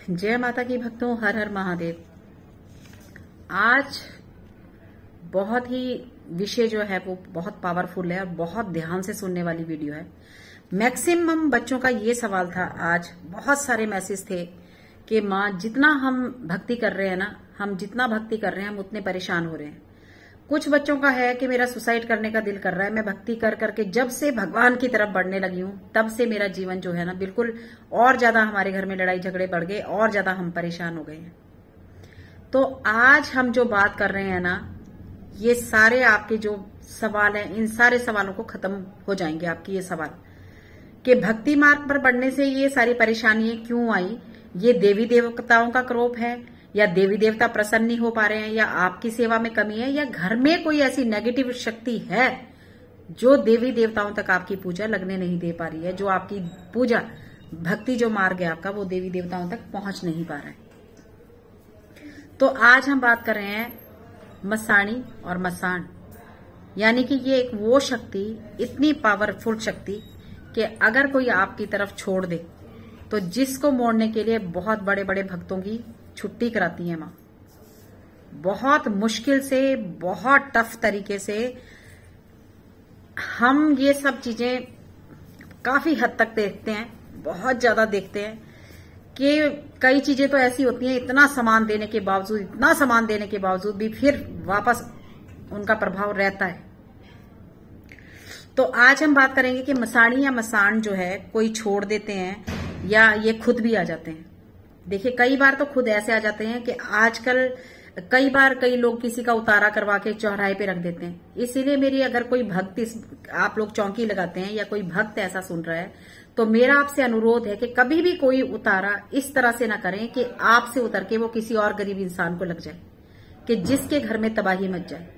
जय माता की भक्तों, हर हर महादेव। आज बहुत ही विषय जो है वो बहुत पावरफुल है और बहुत ध्यान से सुनने वाली वीडियो है। मैक्सिमम बच्चों का ये सवाल था, आज बहुत सारे मैसेज थे कि माँ जितना हम भक्ति कर रहे हैं ना, हम जितना भक्ति कर रहे हैं हम उतने परेशान हो रहे हैं। कुछ बच्चों का है कि मेरा सुसाइड करने का दिल कर रहा है। मैं भक्ति कर करके जब से भगवान की तरफ बढ़ने लगी हूं तब से मेरा जीवन जो है ना बिल्कुल और ज्यादा, हमारे घर में लड़ाई झगड़े बढ़ गए और ज्यादा हम परेशान हो गए हैं। तो आज हम जो बात कर रहे हैं ना, ये सारे आपके जो सवाल हैं, इन सारे सवालों को खत्म हो जाएंगे आपकी ये सवाल कि भक्ति मार्ग पर बढ़ने से ये सारी परेशानियां क्यों आई। ये देवी देवताओं का क्रोध है या देवी देवता प्रसन्न नहीं हो पा रहे हैं या आपकी सेवा में कमी है या घर में कोई ऐसी नेगेटिव शक्ति है जो देवी देवताओं तक आपकी पूजा लगने नहीं दे पा रही है, जो आपकी पूजा भक्ति जो मार्ग है आपका वो देवी देवताओं तक पहुंच नहीं पा रहा है। तो आज हम बात कर रहे हैं मसाणी और मसान, यानी कि ये एक वो शक्ति, इतनी पावरफुल शक्ति कि अगर कोई आपकी तरफ छोड़ दे तो जिसको मोड़ने के लिए बहुत बड़े बड़े भक्तों की छुट्टी कराती है माँ। बहुत मुश्किल से, बहुत टफ तरीके से हम ये सब चीजें काफी हद तक देखते हैं, बहुत ज्यादा देखते हैं कि कई चीजें तो ऐसी होती हैं, इतना सामान देने के बावजूद भी फिर वापस उनका प्रभाव रहता है। तो आज हम बात करेंगे कि मसाणी या मसान जो है कोई छोड़ देते हैं या ये खुद भी आ जाते हैं। देखिए, कई बार तो खुद ऐसे आ जाते हैं कि आजकल कई बार कई लोग किसी का उतारा करवा के चौराहे पे रख देते हैं। इसीलिए मेरी, अगर कोई भक्त, आप लोग चौकी लगाते हैं या कोई भक्त ऐसा सुन रहा है तो मेरा आपसे अनुरोध है कि कभी भी कोई उतारा इस तरह से ना करें कि आपसे उतर के वो किसी और गरीब इंसान को लग जाए, कि जिसके घर में तबाही मच जाए।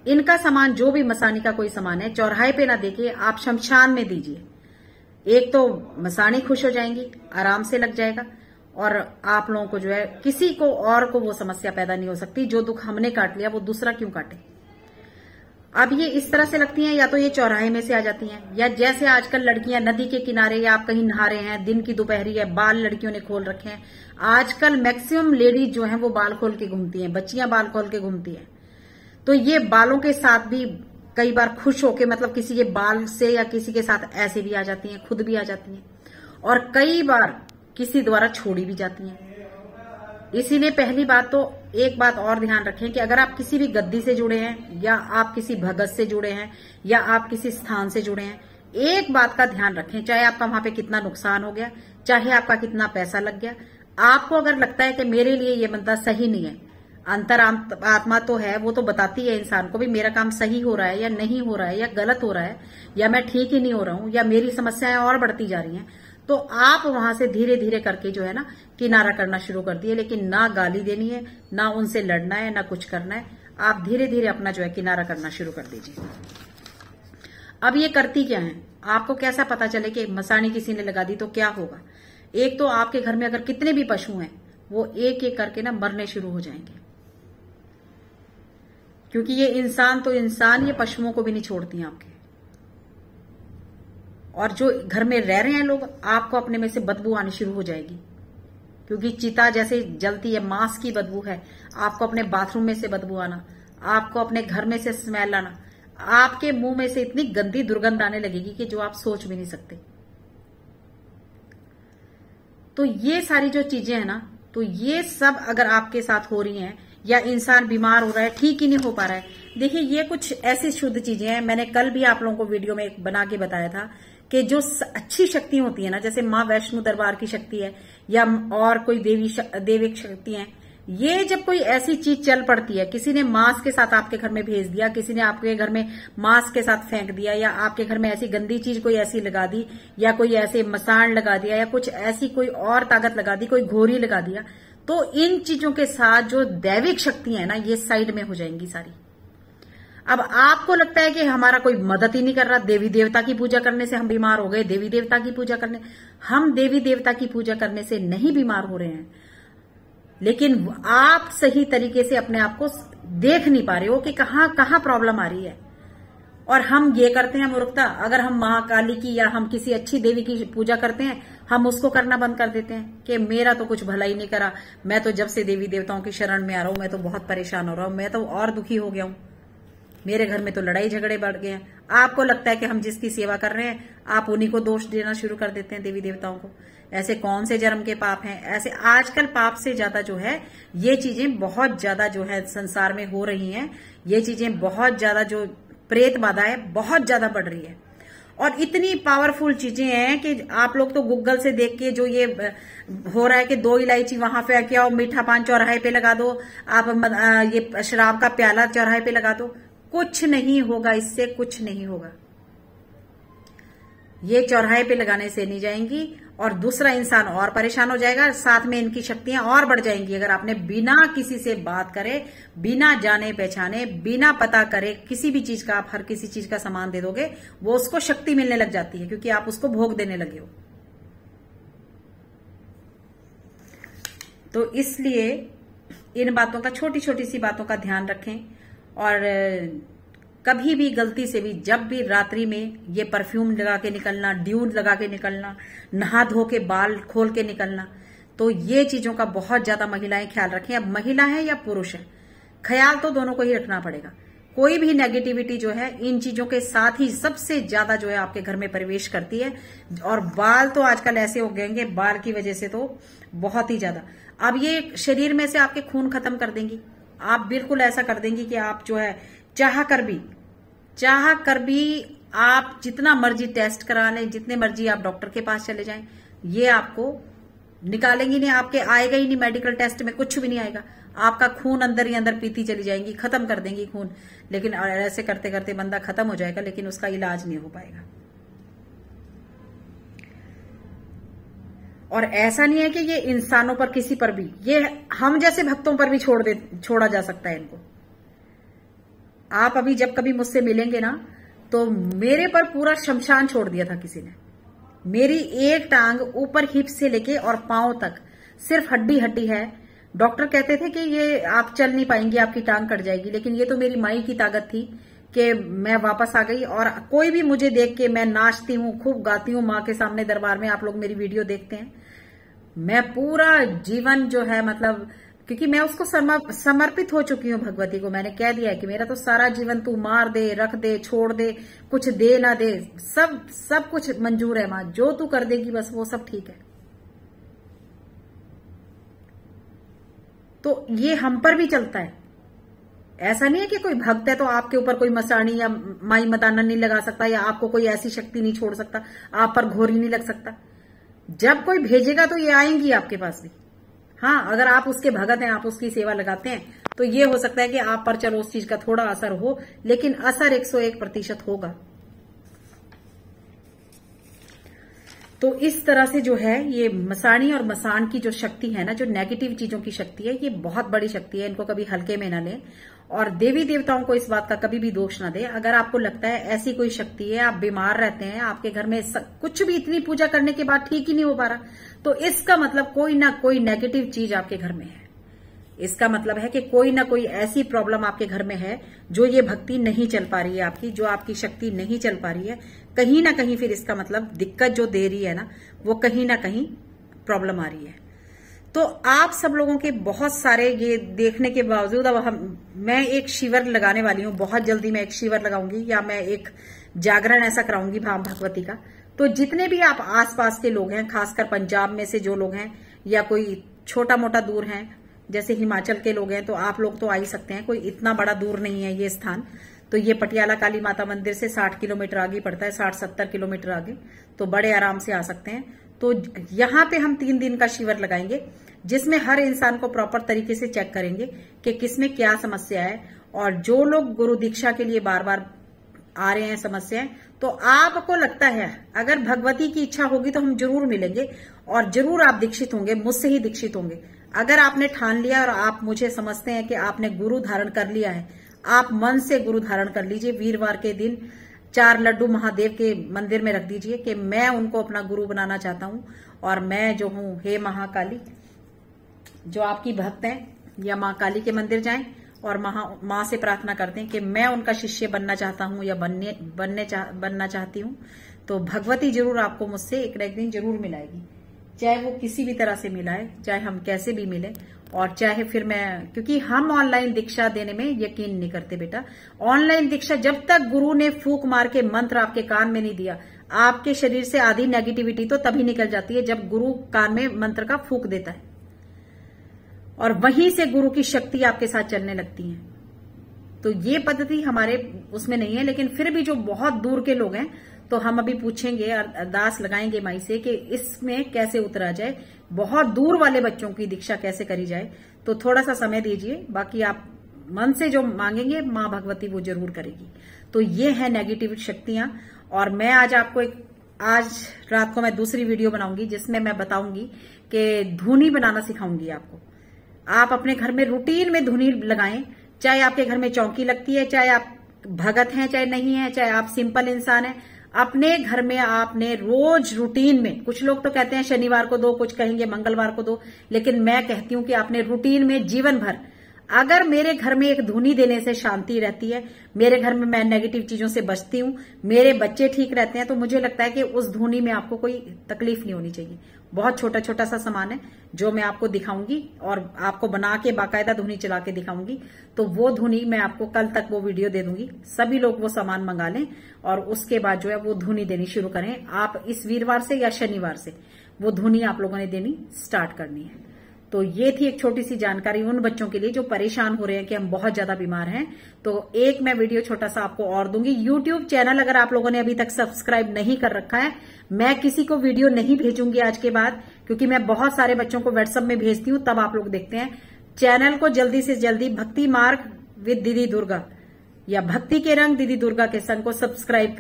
इनका सामान, जो भी मसानी का कोई सामान है, चौराहे पे ना देके आप शमशान में दीजिए। एक तो मसानी खुश हो जाएंगी, आराम से लग जाएगा और आप लोगों को जो है किसी को और को वो समस्या पैदा नहीं हो सकती। जो दुख हमने काट लिया वो दूसरा क्यों काटे। अब ये इस तरह से लगती हैं, या तो ये चौराहे में से आ जाती हैं, या जैसे आजकल लड़कियां नदी के किनारे या आप कहीं नहा रहे हैं, दिन की दोपहरी है, बाल लड़कियों ने खोल रखे हैं। आजकल मैक्सिमम लेडीज जो है वो बाल खोल के घूमती हैं, बच्चियां बाल खोल के घूमती हैं। तो ये बालों के साथ भी कई बार खुश होके, मतलब किसी के बाल से या किसी के साथ ऐसे भी आ जाती हैं, खुद भी आ जाती हैं और कई बार किसी द्वारा छोड़ी भी जाती हैं। इसीलिए पहली बात तो एक बात और ध्यान रखें कि अगर आप किसी भी गद्दी से जुड़े हैं या आप किसी भगत से जुड़े हैं या आप किसी स्थान से जुड़े हैं, एक बात का ध्यान रखें, चाहे आपका वहां पे कितना नुकसान हो गया, चाहे आपका कितना पैसा लग गया, आपको अगर लगता है कि मेरे लिए ये बंदा सही नहीं है, अंतर आत्मा तो है, वो तो बताती है इंसान को भी मेरा काम सही हो रहा है या नहीं हो रहा है, या गलत हो रहा है, या मैं ठीक ही नहीं हो रहा हूं, या मेरी समस्याएं और बढ़ती जा रही हैं। तो आप वहां से धीरे धीरे करके जो है ना किनारा करना शुरू कर दिए। लेकिन ना गाली देनी है, ना उनसे लड़ना है, ना कुछ करना है। आप धीरे धीरे अपना जो है किनारा करना शुरू कर दीजिए। अब ये करती क्या है, आपको कैसा पता चले कि मसाणी किसी ने लगा दी तो क्या होगा। एक तो आपके घर में अगर कितने भी पशु हैं वो एक एक करके ना मरने शुरू हो जाएंगे, क्योंकि ये इंसान तो इंसान, ये पशुओं को भी नहीं छोड़ती हैं आपके। और जो घर में रह रहे हैं लोग, आपको अपने में से बदबू आनी शुरू हो जाएगी, क्योंकि चिता जैसे जलती है, मांस की बदबू है। आपको अपने बाथरूम में से बदबू आना, आपको अपने घर में से स्मेल आना, आपके मुंह में से इतनी गंदी दुर्गंध आने लगेगी कि जो आप सोच भी नहीं सकते। तो ये सारी जो चीजें हैं ना, तो ये सब अगर आपके साथ हो रही हैं या इंसान बीमार हो रहा है, ठीक ही नहीं हो पा रहा है। देखिए, ये कुछ ऐसी शुद्ध चीजें हैं, मैंने कल भी आप लोगों को वीडियो में एक बना के बताया था कि जो अच्छी शक्ति होती है ना, जैसे माँ वैष्णो दरबार की शक्ति है या और कोई देविक शक्ति है, ये जब कोई ऐसी चीज चल पड़ती है, किसी ने मांस के साथ आपके घर में भेज दिया, किसी ने आपके घर में मांस के साथ फेंक दिया, या आपके घर में ऐसी गंदी चीज कोई ऐसी लगा दी, या कोई ऐसे मसान लगा दिया, या कुछ ऐसी कोई और ताकत लगा दी, कोई घोरी लगा दिया, तो इन चीजों के साथ जो दैविक शक्ति है ना, ये साइड में हो जाएंगी सारी। अब आपको लगता है कि हमारा कोई मदद ही नहीं कर रहा, देवी देवता की पूजा करने से हम बीमार हो गए, देवी देवता की पूजा करने, हम देवी देवता की पूजा करने से नहीं बीमार हो रहे हैं, लेकिन आप सही तरीके से अपने आप को देख नहीं पा रहे हो कि कहां प्रॉब्लम आ रही है। और हम ये करते हैं मूर्खता, अगर हम महाकाली की या हम किसी अच्छी देवी की पूजा करते हैं, हम उसको करना बंद कर देते हैं कि मेरा तो कुछ भला ही नहीं करा, मैं तो जब से देवी देवताओं की शरण में आ रहा हूं मैं तो बहुत परेशान हो रहा हूं, मैं तो और दुखी हो गया हूं, मेरे घर में तो लड़ाई झगड़े बढ़ गए हैं। आपको लगता है कि हम जिसकी सेवा कर रहे हैं आप उन्हीं को दोष देना शुरू कर देते हैं, देवी देवताओं को। ऐसे कौन से जन्म के पाप हैं? ऐसे आजकल पाप से ज्यादा जो है ये चीजें बहुत ज्यादा जो है संसार में हो रही हैं, ये चीजें बहुत ज्यादा जो प्रेत बाधा है बहुत ज्यादा बढ़ रही है। और इतनी पावरफुल चीजें हैं कि आप लोग तो गूगल से देख के जो ये हो रहा है कि 2 इलायची वहां फेंक आओ, मीठा पान चौराहे पे लगा दो, आप ये शराब का प्याला चौराहे पे लगा दो, कुछ नहीं होगा, इससे कुछ नहीं होगा। ये चौराहे पे लगाने से नहीं जाएंगी और दूसरा इंसान और परेशान हो जाएगा, साथ में इनकी शक्तियां और बढ़ जाएंगी। अगर आपने बिना किसी से बात करे, बिना जाने पहचाने, बिना पता करे किसी भी चीज का आप हर किसी चीज का सामान दे दोगे, वो उसको शक्ति मिलने लग जाती है क्योंकि आप उसको भोग देने लगे हो। तो इसलिए इन बातों का, छोटी छोटी सी बातों का ध्यान रखें। और कभी भी गलती से भी जब भी रात्रि में ये परफ्यूम लगा के निकलना, ड्यूड लगा के निकलना, नहा धो के बाल खोल के निकलना, तो ये चीजों का बहुत ज्यादा महिलाएं ख्याल रखें। अब महिला है या पुरुष है, ख्याल तो दोनों को ही रखना पड़ेगा। कोई भी नेगेटिविटी जो है इन चीजों के साथ ही सबसे ज्यादा जो है आपके घर में प्रवेश करती है। और बाल तो आजकल ऐसे हो गए, बाल की वजह से तो बहुत ही ज्यादा। अब ये शरीर में से आपके खून खत्म कर देंगी, आप बिल्कुल ऐसा कर देंगी कि आप जो है चाह कर भी आप जितना मर्जी टेस्ट करा लें, जितने मर्जी आप डॉक्टर के पास चले जाएं, ये आपको निकालेंगी नहीं, आपके आएगा ही नहीं, मेडिकल टेस्ट में कुछ भी नहीं आएगा। आपका खून अंदर ही अंदर पीती चली जाएंगी, खत्म कर देंगी खून। लेकिन ऐसे करते करते बंदा खत्म हो जाएगा, लेकिन उसका इलाज नहीं हो पाएगा। और ऐसा नहीं है कि ये इंसानों पर किसी पर भी, ये हम जैसे भक्तों पर भी छोड़ा जा सकता है इनको। आप अभी जब कभी मुझसे मिलेंगे ना, तो मेरे पर पूरा शमशान छोड़ दिया था किसी ने। मेरी एक टांग ऊपर हिप से लेके और पांव तक सिर्फ हड्डी हड्डी है। डॉक्टर कहते थे कि ये आप चल नहीं पाएंगी, आपकी टांग कट जाएगी, लेकिन ये तो मेरी माई की ताकत थी कि मैं वापस आ गई। और कोई भी मुझे देख के, मैं नाचती हूँ, खूब गाती हूँ माँ के सामने दरबार में, आप लोग मेरी वीडियो देखते हैं। मैं पूरा जीवन जो है मतलब, क्योंकि मैं उसको समर्पित हो चुकी हूँ भगवती को। मैंने कह दिया है कि मेरा तो सारा जीवन तू मार दे, रख दे, छोड़ दे, कुछ दे ना दे, सब कुछ मंजूर है माँ, जो तू कर देगी बस वो सब ठीक है। तो ये हम पर भी चलता है। ऐसा नहीं है कि कोई भक्त है तो आपके ऊपर कोई मसाणी या माई मताना नहीं लगा सकता, या आपको कोई ऐसी शक्ति नहीं छोड़ सकता, आप पर घोरी नहीं लग सकता। जब कोई भेजेगा तो ये आएंगी आपके पास भी। हाँ, अगर आप उसके भगत हैं, आप उसकी सेवा लगाते हैं, तो ये हो सकता है कि आप पर चलो उस चीज का थोड़ा असर हो, लेकिन असर 101% होगा। तो इस तरह से जो है ये मसाणी और मसान की जो शक्ति है ना, जो नेगेटिव चीजों की शक्ति है, ये बहुत बड़ी शक्ति है, इनको कभी हल्के में ना लें। और देवी देवताओं को इस बात का कभी भी दोष ना दें। अगर आपको लगता है ऐसी कोई शक्ति है, आप बीमार रहते हैं, आपके घर में कुछ भी इतनी पूजा करने के बाद ठीक ही नहीं हो पा रहा, तो इसका मतलब कोई ना कोई नेगेटिव चीज आपके घर में है। इसका मतलब है कि कोई ना कोई ऐसी प्रॉब्लम आपके घर में है जो ये भक्ति नहीं चल पा रही है आपकी, जो आपकी शक्ति नहीं चल पा रही है। कहीं ना कहीं फिर इसका मतलब दिक्कत जो दे रही है ना, वो कहीं ना कहीं प्रॉब्लम आ रही है। तो आप सब लोगों के बहुत सारे ये देखने के बावजूद अब मैं एक शिविर लगाने वाली हूँ, बहुत जल्दी मैं एक शिविर लगाऊंगी, या मैं एक जागरण ऐसा कराऊंगी भगवती का। तो जितने भी आप आसपास के लोग हैं, खासकर पंजाब में से जो लोग हैं, या कोई छोटा मोटा दूर हैं, जैसे हिमाचल के लोग हैं, तो आप लोग तो आ ही सकते हैं, कोई इतना बड़ा दूर नहीं है ये स्थान। तो ये पटियाला काली माता मंदिर से 60 किलोमीटर आगे पड़ता है, 60-70 किलोमीटर आगे, तो बड़े आराम से आ सकते हैं। तो यहाँ पे हम 3 दिन का शिविर लगाएंगे, जिसमें हर इंसान को प्रॉपर तरीके से चेक करेंगे कि किसमें क्या समस्या है। और जो लोग गुरु दीक्षा के लिए बार बार आ रहे हैं समस्याएं, तो आपको लगता है अगर भगवती की इच्छा होगी तो हम जरूर मिलेंगे और जरूर आप दीक्षित होंगे, मुझसे ही दीक्षित होंगे। अगर आपने ठान लिया और आप मुझे समझते हैं कि आपने गुरु धारण कर लिया है, आप मन से गुरु धारण कर लीजिए। वीरवार के दिन 4 लड्डू महादेव के मंदिर में रख दीजिए कि मैं उनको अपना गुरु बनाना चाहता हूं, और मैं जो हूं, हे महाकाली, जो आपकी भक्त हैं, या मां काली के मंदिर जाएं और मां से प्रार्थना करते हैं कि मैं उनका शिष्य बनना चाहता हूं या बनना चाहती हूं। तो भगवती जरूर आपको मुझसे एक न एक दिन जरूर मिलाएगी। चाहे वो किसी भी तरह से मिला है, चाहे हम कैसे भी मिले, और चाहे फिर मैं, क्योंकि हम ऑनलाइन दीक्षा देने में यकीन नहीं करते बेटा। ऑनलाइन दीक्षा जब तक गुरु ने फूंक मार के मंत्र आपके कान में नहीं दिया, आपके शरीर से आधी नेगेटिविटी तो तभी निकल जाती है जब गुरु कान में मंत्र का फूंक देता है, और वहीं से गुरु की शक्ति आपके साथ चलने लगती है। तो ये पद्धति हमारे उसमें नहीं है, लेकिन फिर भी जो बहुत दूर के लोग हैं, तो हम अभी पूछेंगे, अरदास लगाएंगे माई से कि इसमें कैसे उतरा जाए, बहुत दूर वाले बच्चों की दीक्षा कैसे करी जाए। तो थोड़ा सा समय दीजिए, बाकी आप मन से जो मांगेंगे मां भगवती वो जरूर करेगी। तो ये है नेगेटिव शक्तियां। और मैं आज आपको आज रात को मैं दूसरी वीडियो बनाऊंगी जिसमें मैं बताऊंगी कि धुनी बनाना सिखाऊंगी आपको। आप अपने घर में रूटीन में धुनी लगाएं, चाहे आपके घर में चौकी लगती है, चाहे आप भगत हैं चाहे नहीं है, चाहे आप सिंपल इंसान हैं, अपने घर में आपने रोज रूटीन में, कुछ लोग तो कहते हैं शनिवार को दो, कुछ कहेंगे मंगलवार को दो, लेकिन मैं कहती हूं कि आपने रूटीन में जीवन भर, अगर मेरे घर में एक धुनी देने से शांति रहती है, मेरे घर में मैं नेगेटिव चीजों से बचती हूं, मेरे बच्चे ठीक रहते हैं, तो मुझे लगता है कि उस धुनी में आपको कोई तकलीफ नहीं होनी चाहिए। बहुत छोटा छोटा सा सामान है जो मैं आपको दिखाऊंगी, और आपको बना के बाकायदा धुनी चला के दिखाऊंगी। तो वो धुनी मैं आपको कल तक वो वीडियो दे दूंगी, सभी लोग वो सामान मंगा लें और उसके बाद जो है वो धुनी देनी शुरू करें। आप इस वीरवार से या शनिवार से वो धुनी आप लोगों ने देनी स्टार्ट करनी है। तो ये थी एक छोटी सी जानकारी उन बच्चों के लिए जो परेशान हो रहे हैं कि हम बहुत ज्यादा बीमार हैं। तो एक मैं वीडियो छोटा सा आपको और दूंगी। यूट्यूब चैनल अगर आप लोगों ने अभी तक सब्सक्राइब नहीं कर रखा है, मैं किसी को वीडियो नहीं भेजूंगी आज के बाद, क्योंकि मैं बहुत सारे बच्चों को व्हाट्सएप में भेजती हूं, तब आप लोग देखते हैं। चैनल को जल्दी से जल्दी भक्ति मार्ग विद दीदी दुर्गा या भक्ति के रंग दीदी दुर्गा के संग को सब्सक्राइब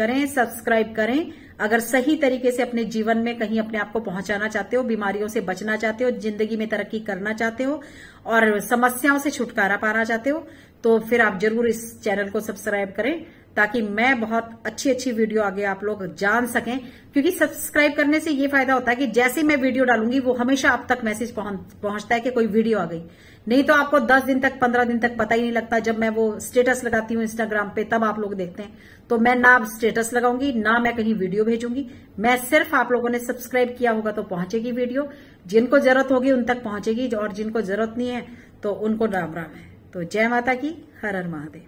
करें। अगर सही तरीके से अपने जीवन में कहीं अपने आप को पहुंचाना चाहते हो, बीमारियों से बचना चाहते हो, जिंदगी में तरक्की करना चाहते हो और समस्याओं से छुटकारा पाना चाहते हो, तो फिर आप जरूर इस चैनल को सब्सक्राइब करें, ताकि मैं बहुत अच्छी वीडियो आगे आप लोग जान सकें। क्योंकि सब्सक्राइब करने से ये फायदा होता है कि जैसे मैं वीडियो डालूंगी वो हमेशा आप तक मैसेज पहुंचता है कि कोई वीडियो आ गई। नहीं तो आपको 10 दिन तक 15 दिन तक पता ही नहीं लगता। जब मैं वो स्टेटस लगाती हूँ इंस्टाग्राम पे तब आप लोग देखते हैं। तो मैं ना स्टेटस लगाऊंगी, ना मैं कहीं वीडियो भेजूंगी, मैं सिर्फ आप लोगों ने सब्सक्राइब किया होगा तो पहुंचेगी वीडियो। जिनको जरूरत होगी उन तक पहुंचेगी, और जिनको जरूरत नहीं है तो उनको राम राम है। तो जय माता की, हर हर महादेव।